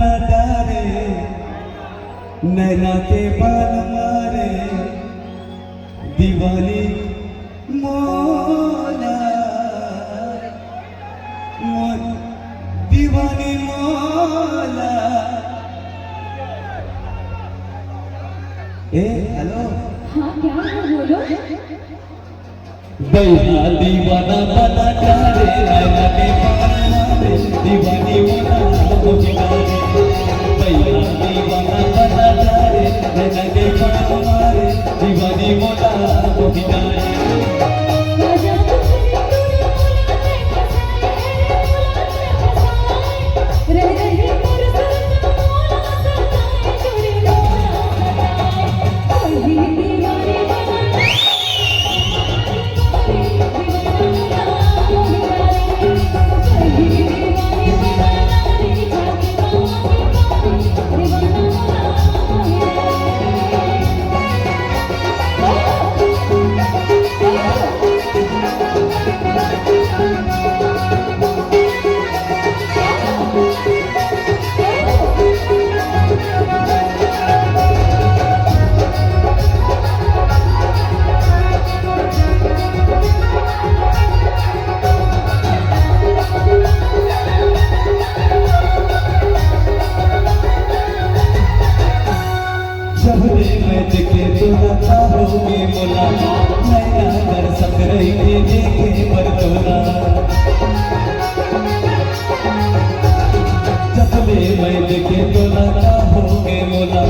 बना डारे नैना के बाल मारे दीवानी मौला दीवानी मौला। ए हेलो, हाँ क्या है बोलो। बैठा दीवाना बना डारे नैना के बाल मारे दीवानी मौला बैठा दीवाना बना डारे नैना के बाल मारे दीवानी मौला देखे तो लता होगे मोला नैना कर सक रही थी देखे पर तोला जब मैं देखे तो लता होगे मोला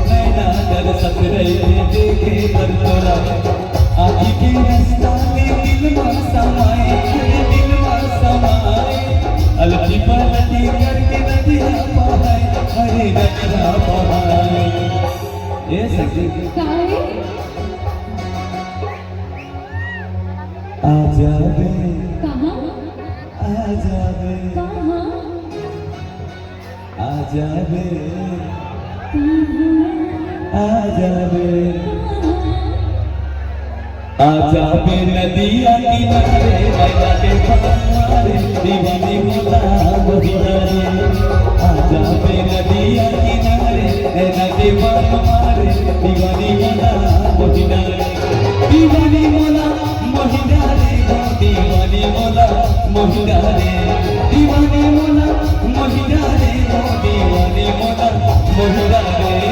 नैना कर सक रही थी देखे पर तोला। आखी के रास्ता में दिल में समाए अलटी पलटी करके नदिया बहाए हरे नदिया बहाए। ये सखी आजा बे कहाँ आजा बे कहाँ आजा बे आजा बे आजा बे नदिया किनारे नैना के पहाड़े दीवानी मौला मोहिनारे आजा बे नदिया किनारे नैना के पहाड़े दीवानी मौला मोहिनारे दीवानी मौला मोहिनारे दीवानी मौला मोहिनारे दीवानी मौला मोहिनारे दीवानी मौला मोहिनारे।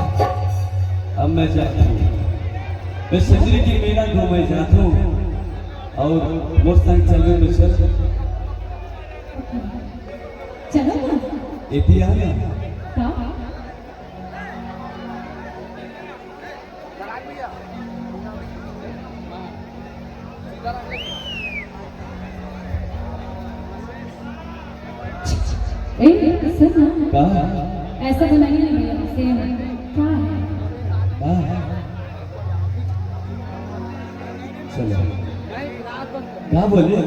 अब मैं जाता हूँ, मैं सजरी की मेला घूमे जाता हूँ और मोटरसाइकिल चलने में चलो इतिहास सुन ऐसा बनाइए ना भैया सेम क्या है चलो क्या बोले